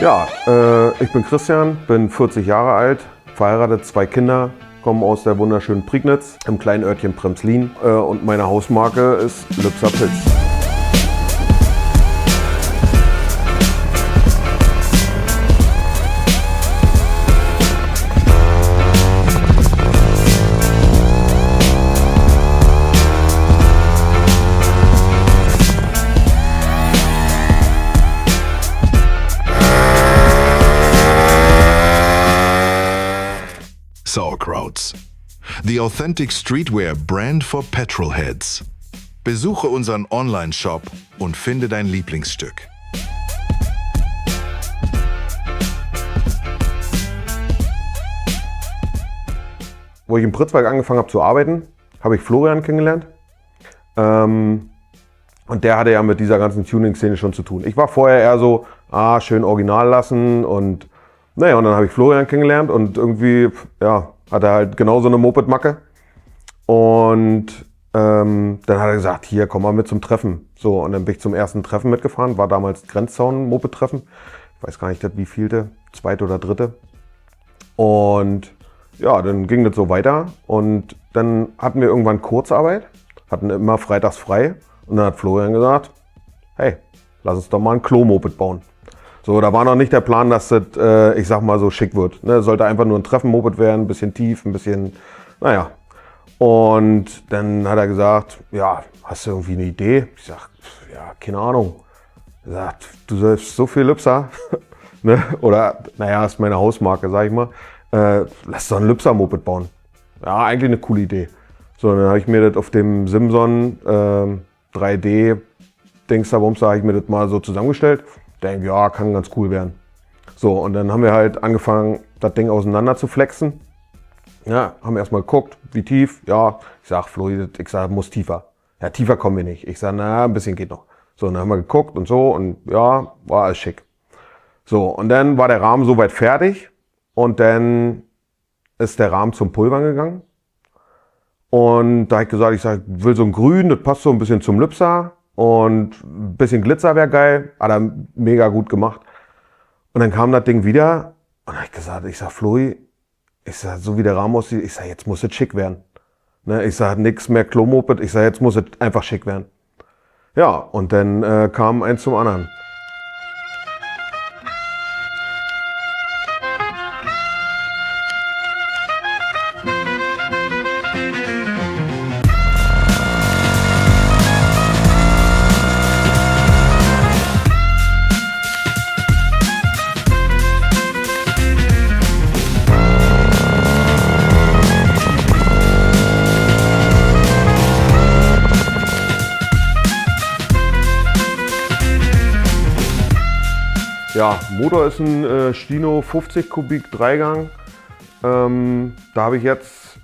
Ja, ich bin Christian, bin 40 Jahre alt, verheiratet, 2 Kinder, komme aus der wunderschönen Prignitz im kleinen Örtchen Premslin und meine Hausmarke ist Lübzer Pilz. Sauerkrauts. The authentic streetwear brand for petrolheads. Besuche unseren Online-Shop und finde dein Lieblingsstück. Wo ich in Pritzwalk angefangen habe zu arbeiten, habe ich Florian kennengelernt. Und der hatte ja mit dieser ganzen Tuning-Szene schon zu tun. Ich war vorher eher so, schön original lassen und naja, und dann habe ich Florian kennengelernt und irgendwie, ja, hat er halt genauso eine Moped-Macke. Und dann hat er gesagt, hier, komm mal mit zum Treffen. So, und dann bin ich zum ersten Treffen mitgefahren, war damals Grenzzaun-Moped-Treffen. Ich weiß gar nicht, wie vielte, 2. oder 3. Und ja, dann ging das so weiter und dann hatten wir irgendwann Kurzarbeit, hatten immer freitags frei und dann hat Florian gesagt, hey, lass uns doch mal ein Klo-Moped bauen. So, da war noch nicht der Plan, dass das, ich sag mal, so schick wird. Ne? Sollte einfach nur ein Treffen-Moped werden, ein bisschen tief, ein bisschen, naja. Und dann hat er gesagt, ja, hast du irgendwie eine Idee? Ich sag, ja, keine Ahnung. Er sagt, du selbst so viel Lübzer, ne? Oder, naja, ist meine Hausmarke, sag ich mal. Lass doch ein Lübzer-Moped bauen. Ja, eigentlich eine coole Idee. So, dann habe ich mir das auf dem Simson 3D-Dings da habe ich mir das mal so zusammengestellt. Denke, ja, kann ganz cool werden. So, und dann haben wir halt angefangen, das Ding auseinander zu flexen. Ja, haben erstmal geguckt, wie tief. Ja, ich sag, Flo, muss tiefer. Ja, tiefer kommen wir nicht. Ich sag, na, ein bisschen geht noch. So, und dann haben wir geguckt und so und ja, war alles schick. So, und dann war der Rahmen soweit fertig und dann ist der Rahmen zum Pulvern gegangen. Und da habe ich gesagt, ich will so ein Grün, das passt so ein bisschen zum Lübzer. Und ein bisschen Glitzer wäre geil, hat er mega gut gemacht. Und dann kam das Ding wieder und habe ich gesagt, ich sag, Flori, ich sag, so wie der Rahmen aussieht, ich sag, jetzt muss es schick werden. Ne, ich sag, nix mehr Klo-Moped, ich sag, jetzt muss es einfach schick werden. Ja, und dann kam eins zum anderen. Ja, Motor ist ein Stino 50 Kubik Dreigang. Da habe ich jetzt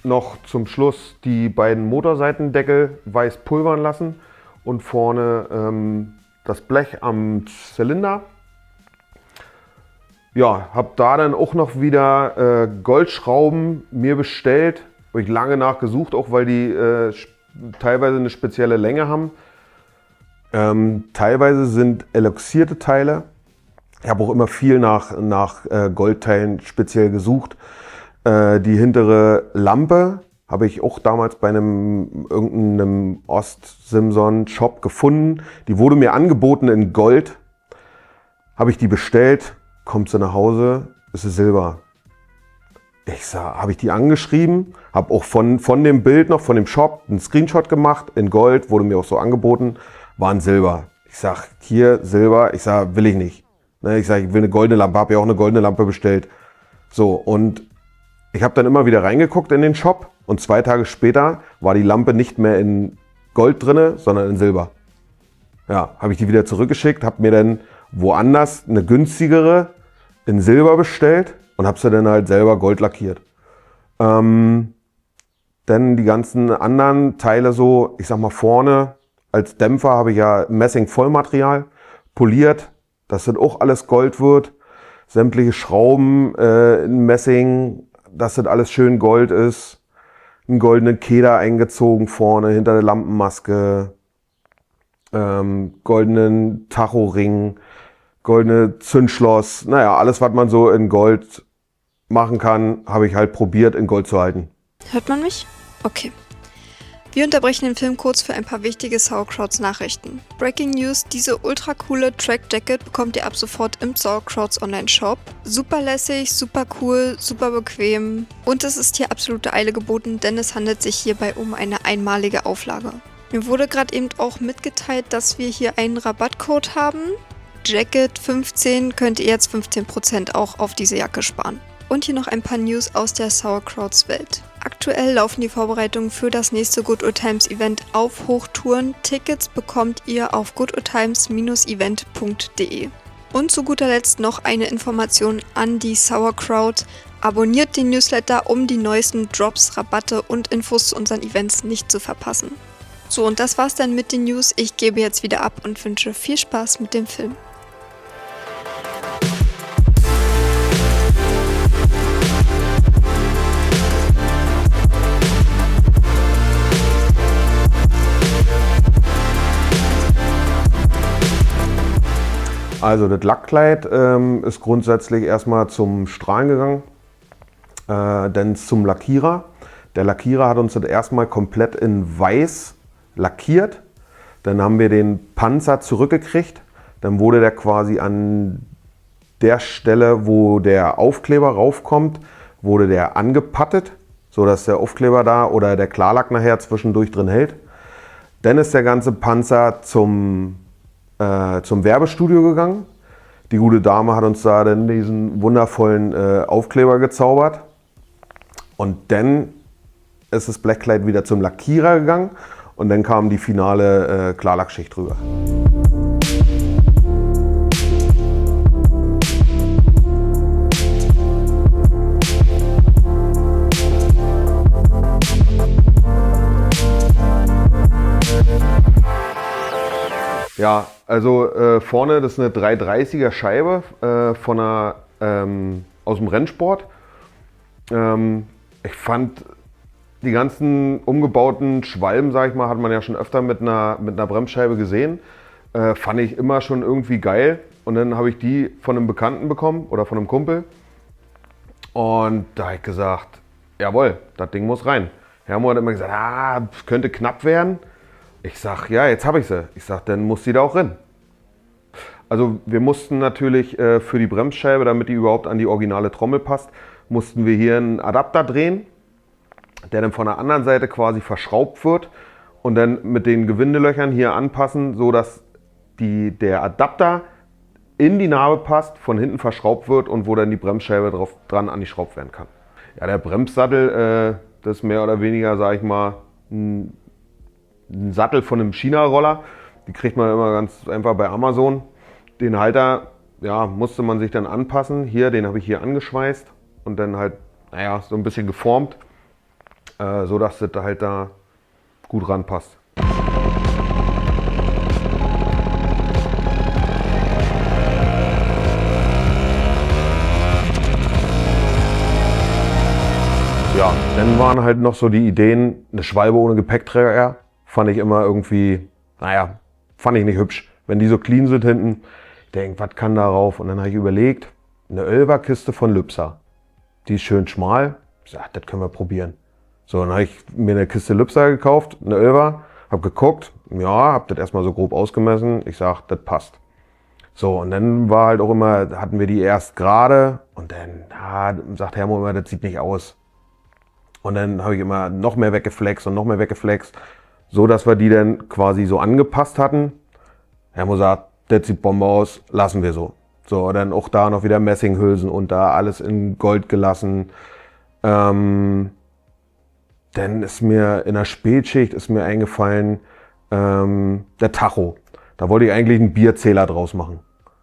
noch zum Schluss die beiden Motorseitendeckel weiß pulvern lassen und vorne das Blech am Zylinder. Ja, habe da dann auch noch wieder Goldschrauben mir bestellt. Habe ich lange nachgesucht, auch weil die teilweise eine spezielle Länge haben. Teilweise sind eloxierte Teile. Ich habe auch immer viel nach Goldteilen speziell gesucht. Die hintere Lampe habe ich auch damals bei irgendeinem Ost-Simson-Shop gefunden. Die wurde mir angeboten in Gold. Habe ich die bestellt, kommt sie nach Hause, ist sie Silber. Ich sag, habe ich die angeschrieben, habe auch von dem Bild noch, von dem Shop, einen Screenshot gemacht in Gold, wurde mir auch so angeboten, war ein Silber. Ich sag, hier Silber, ich sag, will ich nicht. Ich sage, ich will eine goldene Lampe, habe ja auch eine goldene Lampe bestellt. So, und ich habe dann immer wieder reingeguckt in den Shop und 2 Tage später war die Lampe nicht mehr in Gold drinne, sondern in Silber. Ja, habe ich die wieder zurückgeschickt, habe mir dann woanders eine günstigere in Silber bestellt und habe sie dann halt selber Gold lackiert. Dann die ganzen anderen Teile so, ich sag mal vorne als Dämpfer habe ich ja Messing-Vollmaterial poliert, dass das auch alles Gold wird. Sämtliche Schrauben in Messing, dass das alles schön Gold ist. Einen goldenen Keder eingezogen vorne hinter der Lampenmaske. Goldenen Tachoring, goldene Zündschloss, naja, alles, was man so in Gold machen kann, habe ich halt probiert, in Gold zu halten. Hört man mich? Okay. Wir unterbrechen den Film kurz für ein paar wichtige Sauerkrauts Nachrichten. Breaking News, diese ultra coole Track Jacket bekommt ihr ab sofort im Sauerkrauts Online Shop. Super lässig, super cool, super bequem und es ist hier absolute Eile geboten, denn es handelt sich hierbei um eine einmalige Auflage. Mir wurde gerade eben auch mitgeteilt, dass wir hier einen Rabattcode haben. Jacket15 könnt ihr jetzt 15% auch auf diese Jacke sparen. Und hier noch ein paar News aus der Sauerkrauts Welt. Aktuell laufen die Vorbereitungen für das nächste Good Old Times Event auf Hochtouren. Tickets bekommt ihr auf goodoldtimes-event.de. Und zu guter Letzt noch eine Information an die Sauerkraut. Abonniert den Newsletter, um die neuesten Drops, Rabatte und Infos zu unseren Events nicht zu verpassen. So, und das war's dann mit den News. Ich gebe jetzt wieder ab und wünsche viel Spaß mit dem Film. Also das Lackkleid ist grundsätzlich erstmal zum Strahlen gegangen, dann zum Lackierer. Der Lackierer hat uns das erstmal komplett in weiß lackiert. Dann haben wir den Panzer zurückgekriegt. Dann wurde der quasi an der Stelle, wo der Aufkleber raufkommt, wurde der angepattet, sodass der Aufkleber da oder der Klarlack nachher zwischendurch drin hält. Dann ist der ganze Panzer zum Werbestudio gegangen. Die gute Dame hat uns da dann diesen wundervollen Aufkleber gezaubert. Und dann ist das Blackkleid wieder zum Lackierer gegangen und dann kam die finale Klarlackschicht drüber. Ja, also vorne, das ist eine 330er Scheibe aus dem Rennsport. Ich fand die ganzen umgebauten Schwalben, sag ich mal, hat man ja schon öfter mit einer Bremsscheibe gesehen. Fand ich immer schon irgendwie geil. Und dann habe ich die von einem Bekannten bekommen oder von einem Kumpel. Und da habe ich gesagt, jawohl, das Ding muss rein. Hermo hat immer gesagt, das könnte knapp werden. Ich sag, ja, jetzt habe ich sie. Ich sag, dann muss sie da auch rein. Also wir mussten natürlich für die Bremsscheibe, damit die überhaupt an die originale Trommel passt, mussten wir hier einen Adapter drehen, der dann von der anderen Seite quasi verschraubt wird und dann mit den Gewindelöchern hier anpassen, sodass der Adapter in die Narbe passt, von hinten verschraubt wird und wo dann die Bremsscheibe dran angeschraubt werden kann. Ja, der Bremssattel, das ist mehr oder weniger, sag ich mal, ein Sattel von einem China-Roller. Die kriegt man immer ganz einfach bei Amazon. Den Halter, ja, musste man sich dann anpassen. Hier, den habe ich hier angeschweißt und dann halt, naja, so ein bisschen geformt, so dass das halt da gut ranpasst. Ja, dann waren halt noch so die Ideen, eine Schwalbe ohne Gepäckträger. Fand ich immer irgendwie, naja, fand ich nicht hübsch. Wenn die so clean sind hinten, denk, was kann da rauf? Und dann habe ich überlegt, eine 11er-Kiste von Lübser. Die ist schön schmal. Ich sag, das können wir probieren. So, dann habe ich mir eine Kiste Lübser gekauft, eine 11er, habe geguckt, ja, habe das erstmal so grob ausgemessen. Ich sag, das passt. So, und dann war halt auch immer, hatten wir die erst gerade und dann sagt Hermo immer, das sieht nicht aus. Und dann habe ich immer noch mehr weggeflext und noch mehr weggeflext. So, dass wir die dann quasi so angepasst hatten. Hermo sagt, das sieht Bombe aus, lassen wir so. So, dann auch da noch wieder Messinghülsen und da alles in Gold gelassen. Dann ist mir in der Spätschicht eingefallen, der Tacho. Da wollte ich eigentlich einen Bierzähler draus machen.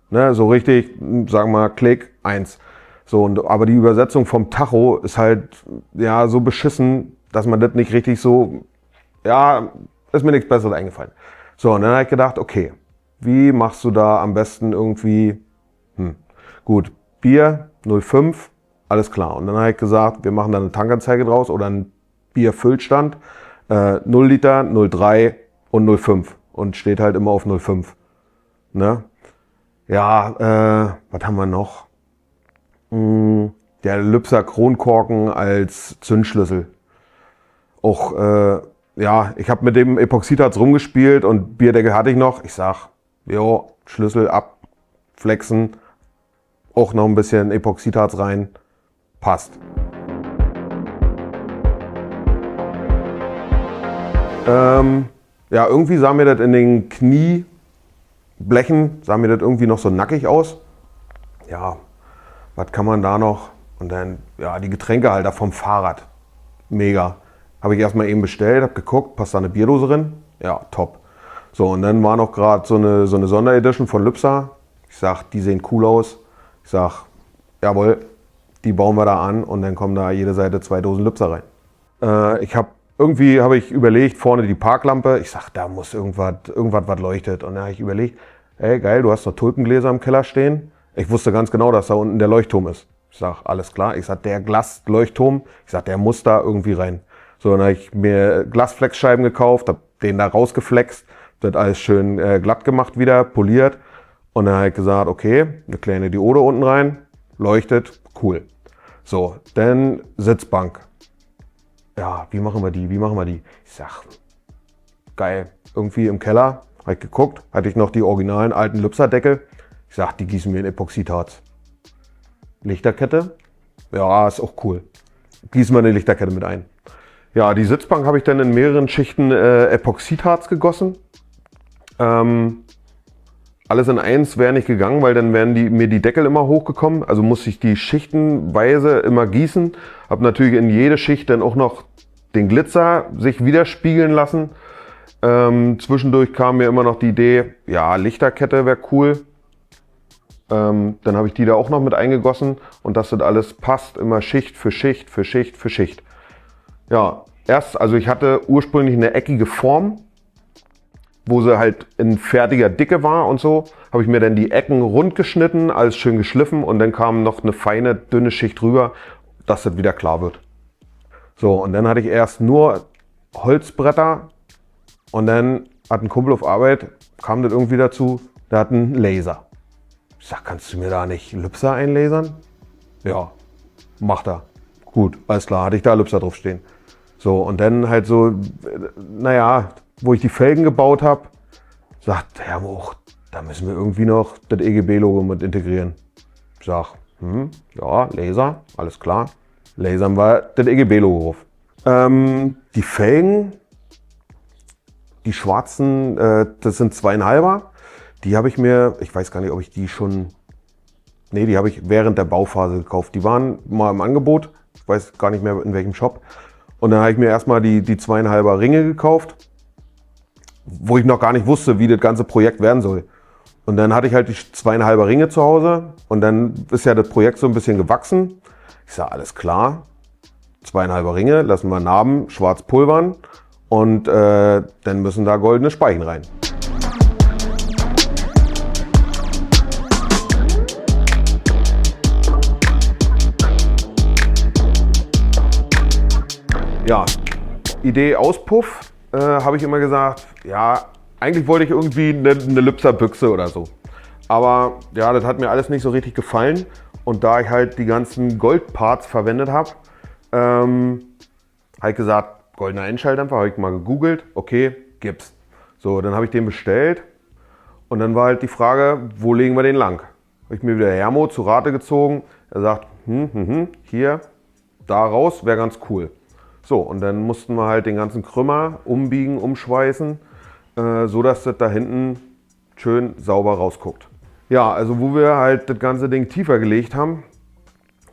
Ne, so richtig, sagen wir mal, Klick, 1. So, aber die Übersetzung vom Tacho ist halt ja so beschissen, dass man das nicht richtig so, ja, ist mir nichts Besseres eingefallen. So, und dann habe ich gedacht, okay, wie machst du da am besten irgendwie, gut, Bier 0,5, alles klar. Und dann habe ich gesagt, wir machen da eine Tankanzeige draus oder einen Bierfüllstand, 0 Liter, 0,3 und 0,5 und steht halt immer auf 0,5. Ne? Ja, was haben wir noch? Der Lübser Kronkorken als Zündschlüssel. Auch, ja, ich habe mit dem Epoxidharz rumgespielt und Bierdeckel hatte ich noch. Ich sag, jo, Schlüssel abflexen, auch noch ein bisschen Epoxidharz rein, passt. Ja, irgendwie sah mir das in den Knieblechen, sah mir das irgendwie noch so nackig aus. Ja, was kann man da noch? Und dann, ja, die Getränkehalter vom Fahrrad. Mega. Habe ich erstmal eben bestellt, habe geguckt, passt da eine Bierdose drin? Ja, top. So, und dann war noch gerade so eine Sonderedition von Lübser. Ich sag, die sehen cool aus. Ich sag, jawohl, die bauen wir da an und dann kommen da jede Seite 2 Dosen Lübser rein. Irgendwie habe ich überlegt, vorne die Parklampe. Ich sag, da muss irgendwas was leuchtet. Und dann habe ich überlegt, ey geil, du hast noch Tulpengläser im Keller stehen. Ich wusste ganz genau, dass da unten der Leuchtturm ist. Ich sag, alles klar. Ich sag, der Glasleuchtturm, ich sag, der muss da irgendwie rein. So, dann habe ich mir Glasflexscheiben gekauft, habe den da rausgeflext, das alles schön glatt gemacht wieder, poliert. Und dann habe ich gesagt, okay, eine kleine Diode unten rein, leuchtet, cool. So, dann Sitzbank. Ja, wie machen wir die? Ich sag, geil, irgendwie im Keller, habe ich geguckt, hatte ich noch die originalen alten Lübser-Deckel. Ich sag, die gießen wir in Epoxidharz. Lichterkette, ja, ist auch cool. Gießen wir eine Lichterkette mit ein. Ja, die Sitzbank habe ich dann in mehreren Schichten Epoxidharz gegossen. Alles in eins wäre nicht gegangen, weil dann wären mir die Deckel immer hochgekommen. Also musste ich die schichtenweise immer gießen. Habe natürlich in jede Schicht dann auch noch den Glitzer sich widerspiegeln lassen. Zwischendurch kam mir immer noch die Idee, ja, Lichterkette wäre cool. Dann habe ich die da auch noch mit eingegossen und dass das alles passt, immer Schicht für Schicht für Schicht für Schicht. Ja, also ich hatte ursprünglich eine eckige Form, wo sie halt in fertiger Dicke war und so, habe ich mir dann die Ecken rund geschnitten, alles schön geschliffen und dann kam noch eine feine, dünne Schicht drüber, dass das wieder klar wird. So, und dann hatte ich erst nur Holzbretter und dann hat ein Kumpel auf Arbeit, kam das irgendwie dazu, der hat einen Laser. Ich sag, kannst du mir da nicht Lübser einlasern? Ja, macht er. Gut, alles klar, hatte ich da Lübser drauf stehen. So, und dann halt so, naja, wo ich die Felgen gebaut habe, sagt Herr Moch, da müssen wir irgendwie noch das EGB-Logo mit integrieren. Ich sag, ja, Laser, alles klar. Lasern wir das EGB-Logo drauf. Die Felgen, die schwarzen, das sind 2,5er. Die habe ich mir, ich weiß gar nicht, ob ich die schon, nee, die habe ich während der Bauphase gekauft. Die waren mal im Angebot, ich weiß gar nicht mehr in welchem Shop. Und dann habe ich mir erstmal die 2,5er Ringe gekauft, wo ich noch gar nicht wusste, wie das ganze Projekt werden soll. Und dann hatte ich halt die 2,5er Ringe zu Hause und dann ist ja das Projekt so ein bisschen gewachsen. Ich sage, alles klar, 2,5er Ringe, lassen wir Narben schwarz pulvern und dann müssen da goldene Speichen rein. Ja, Idee Auspuff, habe ich immer gesagt, ja, eigentlich wollte ich irgendwie eine Lübser Büchse oder so. Aber ja, das hat mir alles nicht so richtig gefallen. Und da ich halt die ganzen Goldparts verwendet habe, habe ich gesagt, goldener Endschalldämpfer, habe ich mal gegoogelt, okay, gibt's. So, dann habe ich den bestellt und dann war halt die Frage, wo legen wir den lang? Habe ich mir wieder Hermo zu Rate gezogen, er sagt, hier, da raus, wäre ganz cool. So, und dann mussten wir halt den ganzen Krümmer umbiegen, umschweißen, so dass das da hinten schön sauber rausguckt. Ja, also wo wir halt das ganze Ding tiefer gelegt haben,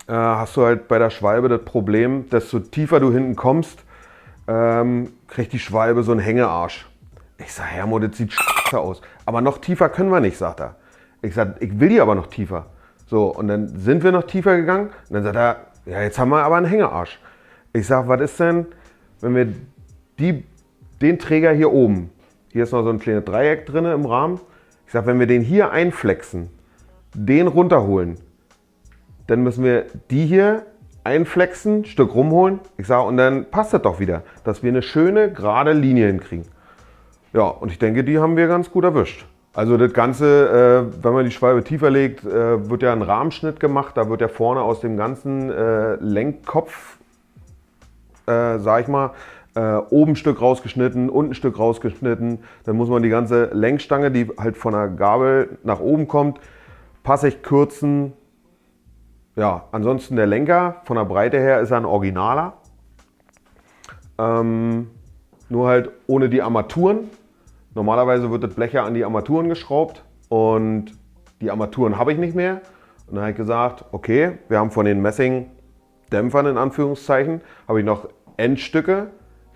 hast du halt bei der Schwalbe das Problem, desto tiefer du hinten kommst, kriegt die Schwalbe so einen Hängearsch. Ich sag, Hermo, das sieht scheiße aus. Aber noch tiefer können wir nicht, sagt er. Ich sag, ich will die aber noch tiefer. So, und dann sind wir noch tiefer gegangen und dann sagt er, ja, jetzt haben wir aber einen Hängearsch. Ich sag, was ist denn, wenn wir den Träger hier oben, hier ist noch so ein kleines Dreieck drin im Rahmen, ich sag, wenn wir den hier einflexen, den runterholen, dann müssen wir die hier einflexen, ein Stück rumholen. Ich sag, und dann passt das doch wieder, dass wir eine schöne, gerade Linie hinkriegen. Ja, und ich denke, die haben wir ganz gut erwischt. Also das Ganze, wenn man die Schwalbe tiefer legt, wird ja ein Rahmenschnitt gemacht. Da wird ja vorne aus dem ganzen Lenkkopf, sag ich mal, oben ein Stück rausgeschnitten, unten ein Stück rausgeschnitten. Dann muss man die ganze Lenkstange, die halt von der Gabel nach oben kommt, passig kürzen. Ja, ansonsten der Lenker, von der Breite her ist er ein Originaler. Nur halt ohne die Armaturen. Normalerweise wird das Blech ja an die Armaturen geschraubt und die Armaturen habe ich nicht mehr. Und dann habe ich gesagt, okay, wir haben von den Messingdämpfern in Anführungszeichen, habe ich noch Endstücke.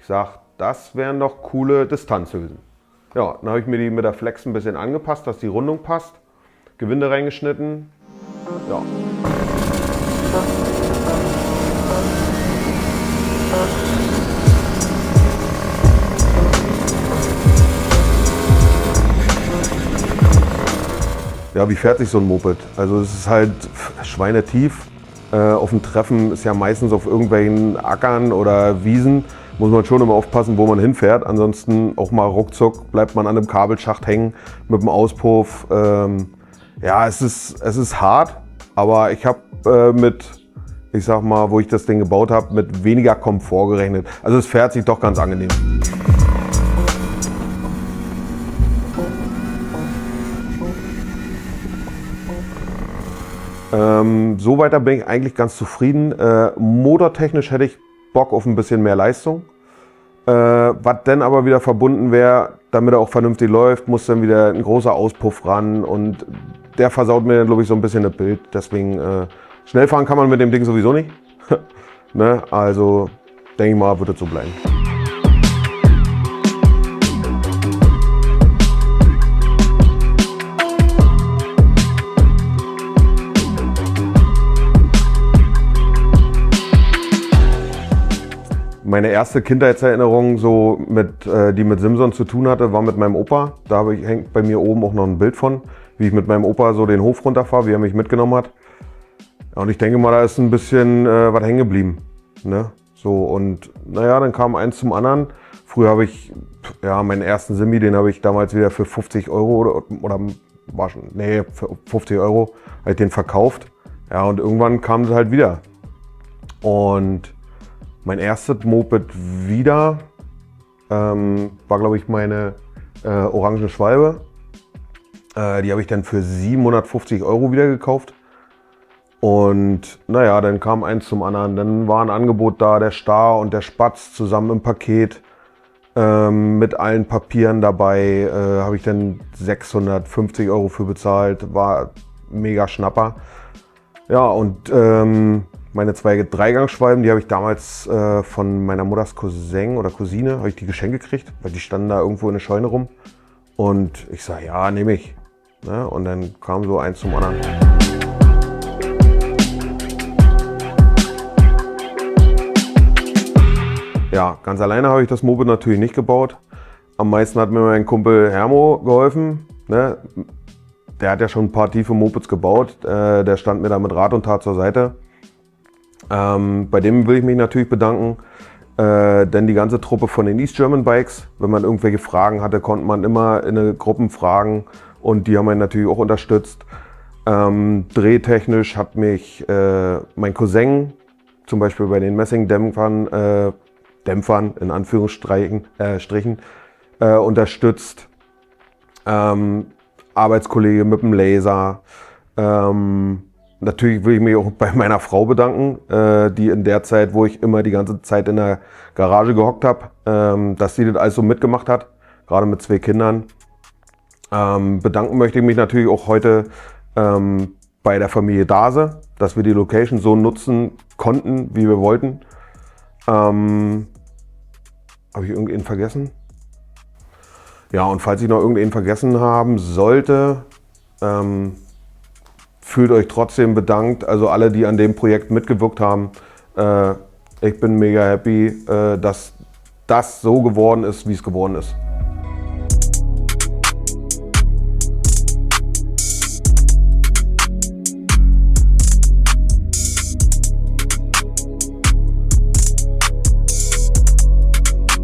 Ich sage, das wären doch coole Distanzhülsen. Ja, dann habe ich mir die mit der Flex ein bisschen angepasst, dass die Rundung passt. Gewinde reingeschnitten. Ja. Ja, wie fährt sich so ein Moped? Also es ist halt schweinetief. Auf dem Treffen ist ja meistens auf irgendwelchen Ackern oder Wiesen. Muss man schon immer aufpassen, wo man hinfährt. Ansonsten auch mal ruckzuck bleibt man an einem Kabelschacht hängen mit dem Auspuff. Ja, es ist hart, aber ich habe ich sag mal, wo ich das Ding gebaut habe, mit weniger Komfort gerechnet. Also es fährt sich doch ganz angenehm. So weiter bin ich eigentlich ganz zufrieden. Motortechnisch hätte ich Bock auf ein bisschen mehr Leistung. Was dann aber wieder verbunden wäre, damit er auch vernünftig läuft, muss dann wieder ein großer Auspuff ran und der versaut mir dann, glaube ich, so ein bisschen das Bild. Deswegen schnell fahren kann man mit dem Ding sowieso nicht. Ne? Also denke ich mal, wird es so bleiben. Meine erste Kindheitserinnerung, so die mit Simson zu tun hatte, war mit meinem Opa. Da hängt bei mir oben auch noch ein Bild von, wie ich mit meinem Opa so den Hof runterfahre, wie er mich mitgenommen hat. Ja, und ich denke mal, da ist ein bisschen was hängen geblieben. Ne? So, und naja, dann kam eins zum anderen. Früher habe ich, ja, meinen ersten Simi, den habe ich damals wieder für 50 Euro oder war schon, nee, für 50 Euro habe ich den verkauft. Ja, und irgendwann kam es halt wieder. Und mein erstes Moped wieder war, glaube ich, meine orange Schwalbe. Die habe ich dann für 750 Euro wieder gekauft. Und naja, dann kam eins zum anderen. Dann war ein Angebot da, der Star und der Spatz zusammen im Paket. Mit allen Papieren dabei habe ich dann 650 Euro für bezahlt. War mega Schnapper. Ja, und meine zwei Dreigangschwalben, die habe ich damals von meiner Mutters Cousin oder Cousine, habe ich die geschenkt gekriegt, weil die standen da irgendwo in der Scheune rum. Und ich sage, ja, nehme ich. Ne? Und dann kam so eins zum anderen. Ja, ganz alleine habe ich das Moped natürlich nicht gebaut. Am meisten hat mir mein Kumpel Hermo geholfen. Ne? Der hat ja schon ein paar tiefe Mopeds gebaut. Der stand mir da mit Rat und Tat zur Seite. Bei dem will ich mich natürlich bedanken, denn die ganze Truppe von den East German Bikes, wenn man irgendwelche Fragen hatte, konnte man immer in eine Gruppe fragen und die haben einen natürlich auch unterstützt. Drehtechnisch hat mich mein Cousin zum Beispiel bei den Messingdämpfern, Dämpfern in Anführungsstrichen, unterstützt. Arbeitskollege mit dem Laser. Natürlich will ich mich auch bei meiner Frau bedanken, die in der Zeit, wo ich immer die ganze Zeit in der Garage gehockt habe, dass sie das alles so mitgemacht hat, gerade mit 2 Kindern. Bedanken möchte ich mich natürlich auch heute bei der Familie Dase, dass wir die Location so nutzen konnten, wie wir wollten. Habe ich irgendwen vergessen? Ja, und falls ich noch irgendwen vergessen haben sollte, fühlt euch trotzdem bedankt, also alle, die an dem Projekt mitgewirkt haben. Ich bin mega happy, dass das so geworden ist, wie es geworden ist.